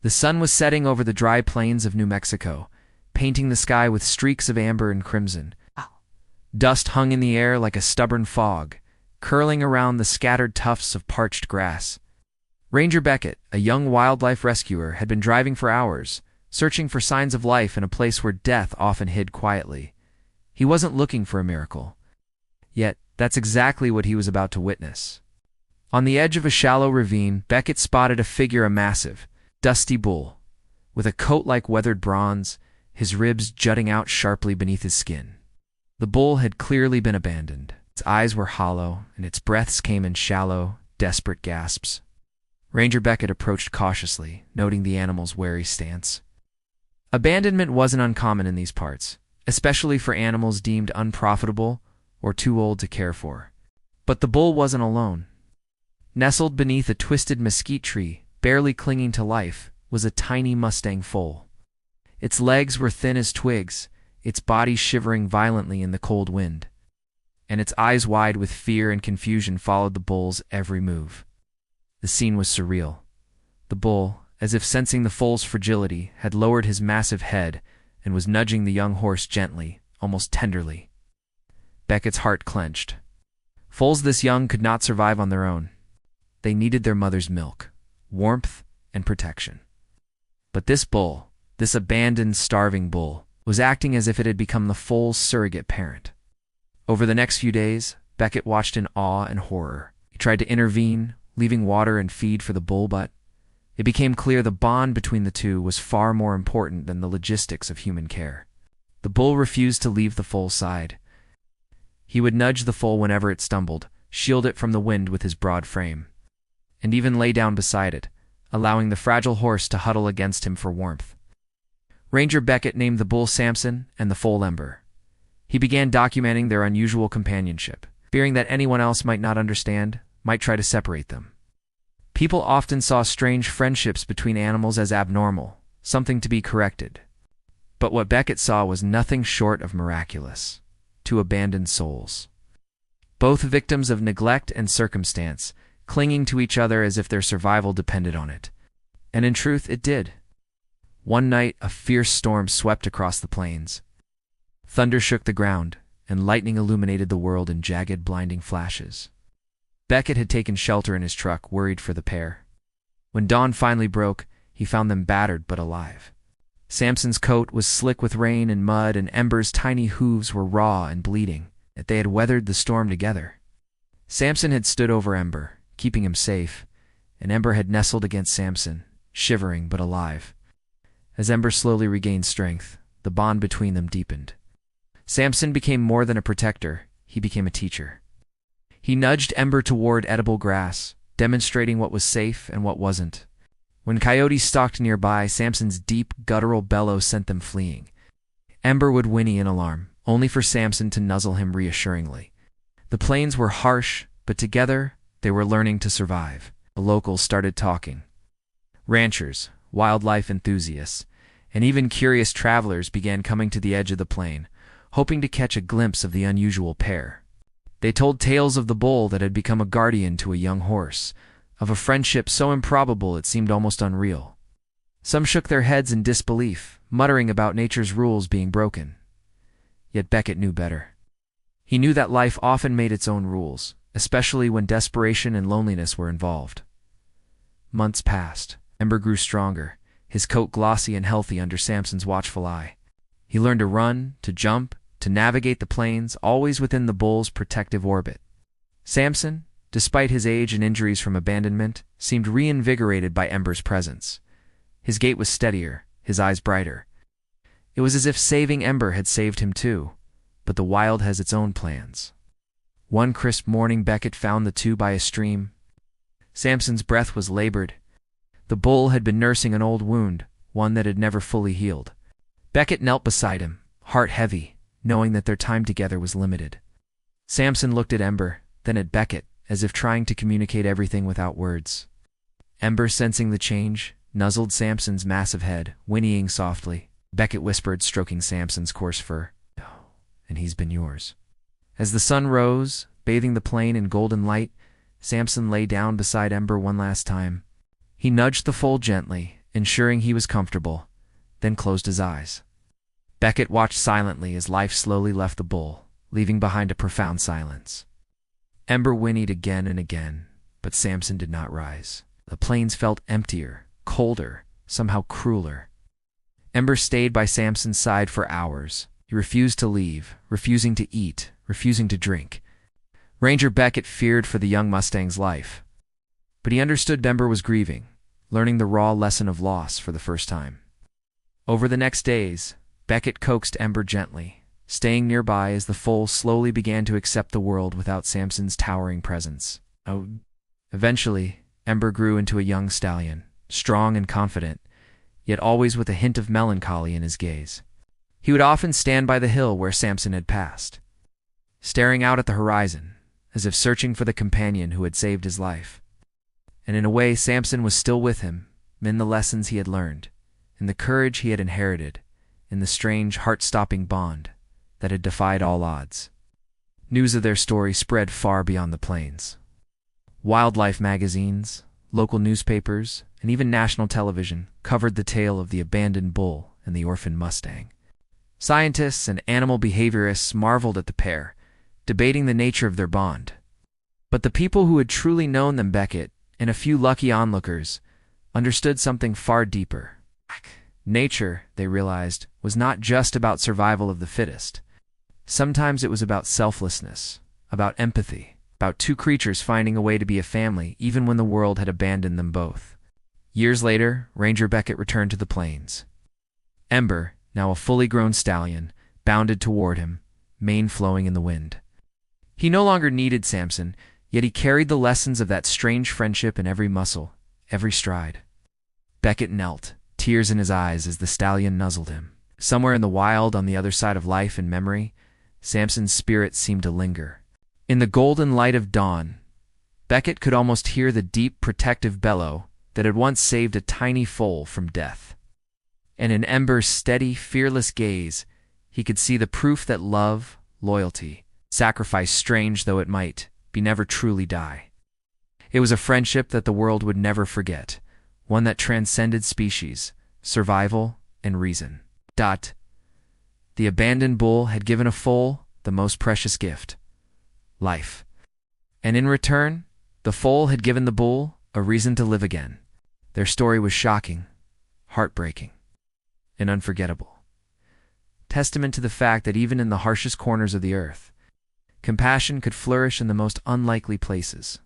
The sun was setting over the dry plains of New Mexico, painting the sky with streaks of amber and crimson. Dust hung in the air like a stubborn fog, curling around the scattered tufts of parched grass. Ranger Beckett, a young wildlife rescuer, had been driving for hours, searching for signs of life in a place where death often hid quietly. He wasn't looking for a miracle. Yet, that's exactly what he was about to witness. On the edge of a shallow ravine, Beckett spotted a figure, a massive, dusty bull, with a coat like weathered bronze, his ribs jutting out sharply beneath his skin. The bull had clearly been abandoned. Its eyes were hollow, and its breaths came in shallow, desperate gasps. Ranger Beckett approached cautiously, noting the animal's wary stance. Abandonment wasn't uncommon in these parts, especially for animals deemed unprofitable or too old to care for. But the bull wasn't alone. Nestled beneath a twisted mesquite tree, barely clinging to life, was a tiny mustang foal. Its legs were thin as twigs, its body shivering violently in the cold wind, and its eyes wide with fear and confusion followed the bull's every move. The scene was surreal. The bull, as if sensing the foal's fragility, had lowered his massive head and was nudging the young horse gently, almost tenderly. Beckett's heart clenched. Foals this young could not survive on their own. They needed their mother's milk, warmth, and protection. But this bull, this abandoned, starving bull, was acting as if it had become the foal's surrogate parent. Over the next few days, Beckett watched in awe and horror. He tried to intervene, leaving water and feed for the bull, but it became clear the bond between the two was far more important than the logistics of human care. The bull refused to leave the foal's side. He would nudge the foal whenever it stumbled, shield it from the wind with his broad frame, and even lay down beside it, allowing the fragile horse to huddle against him for warmth. Ranger Beckett named the bull Samson and the foal Ember. He began documenting their unusual companionship, fearing that anyone else might not understand, might try to separate them. People often saw strange friendships between animals as abnormal, something to be corrected. But what Beckett saw was nothing short of miraculous. Two abandoned souls, both victims of neglect and circumstance, clinging to each other as if their survival depended on it. And in truth, it did. One night, a fierce storm swept across the plains. Thunder shook the ground, and lightning illuminated the world in jagged, blinding flashes. Beckett had taken shelter in his truck, worried for the pair. When dawn finally broke, he found them battered but alive. Samson's coat was slick with rain and mud, and Ember's tiny hooves were raw and bleeding, yet they had weathered the storm together. Samson had stood over Ember, keeping him safe, and Ember had nestled against Samson, shivering but alive. As Ember slowly regained strength, the bond between them deepened. Samson became more than a protector, he became a teacher. He nudged Ember toward edible grass, demonstrating what was safe and what wasn't. When coyotes stalked nearby, Samson's deep, guttural bellow sent them fleeing. Ember would whinny in alarm, only for Samson to nuzzle him reassuringly. The plains were harsh, but together they were learning to survive. The locals started talking. Ranchers, wildlife enthusiasts, and even curious travelers began coming to the edge of the plain, hoping to catch a glimpse of the unusual pair. They told tales of the bull that had become a guardian to a young horse, of a friendship so improbable it seemed almost unreal. Some shook their heads in disbelief, muttering about nature's rules being broken. Yet Beckett knew better. He knew that life often made its own rules, especially when desperation and loneliness were involved. Months passed. Ember grew stronger, his coat glossy and healthy under Samson's watchful eye. He learned to run, to jump, to navigate the plains, always within the bull's protective orbit. Samson, despite his age and injuries from abandonment, seemed reinvigorated by Ember's presence. His gait was steadier, his eyes brighter. It was as if saving Ember had saved him too, but the wild has its own plans. One crisp morning, Beckett found the two by a stream. Samson's breath was labored. The bull had been nursing an old wound, one that had never fully healed. Beckett knelt beside him, heart heavy, knowing that their time together was limited. Samson looked at Ember, then at Beckett, as if trying to communicate everything without words. Ember, sensing the change, nuzzled Samson's massive head, whinnying softly. Beckett whispered, stroking Samson's coarse fur, "Oh, and he's been yours." As the sun rose, bathing the plain in golden light, Samson lay down beside Ember one last time. He nudged the foal gently, ensuring he was comfortable, then closed his eyes. Beckett watched silently as life slowly left the bull, leaving behind a profound silence. Ember whinnied again and again, but Samson did not rise. The plains felt emptier, colder, somehow crueler. Ember stayed by Samson's side for hours. He refused to leave, refusing to eat, refusing to drink. Ranger Beckett feared for the young mustang's life, but he understood Ember was grieving, learning the raw lesson of loss for the first time. Over the next days, Beckett coaxed Ember gently, staying nearby as the foal slowly began to accept the world without Samson's towering presence. Eventually, Ember grew into a young stallion, strong and confident, yet always with a hint of melancholy in his gaze. He would often stand by the hill where Samson had passed, staring out at the horizon, as if searching for the companion who had saved his life. And in a way, Samson was still with him, in the lessons he had learned, in the courage he had inherited, in the strange, heart-stopping bond that had defied all odds. News of their story spread far beyond the plains. Wildlife magazines, local newspapers, and even national television covered the tale of the abandoned bull and the orphaned mustang. Scientists and animal behaviorists marveled at the pair, debating the nature of their bond. But the people who had truly known them, Beckett, and a few lucky onlookers, understood something far deeper. Nature, they realized, was not just about survival of the fittest. Sometimes it was about selflessness, about empathy, about two creatures finding a way to be a family even when the world had abandoned them both. Years later, Ranger Beckett returned to the plains. Ember, now a fully grown stallion, bounded toward him, mane flowing in the wind. He no longer needed Samson, yet he carried the lessons of that strange friendship in every muscle, every stride. Beckett knelt, tears in his eyes as the stallion nuzzled him. Somewhere in the wild, on the other side of life and memory, Samson's spirit seemed to linger. In the golden light of dawn, Beckett could almost hear the deep, protective bellow that had once saved a tiny foal from death. And in Ember's steady, fearless gaze, he could see the proof that love, loyalty, sacrifice, strange though it might, be never truly die. It was a friendship that the world would never forget, one that transcended species, survival, and reason. The abandoned bull had given a foal the most precious gift, life. And in return, the foal had given the bull a reason to live again. Their story was shocking, heartbreaking, and unforgettable. Testament to the fact that even in the harshest corners of the earth, compassion could flourish in the most unlikely places.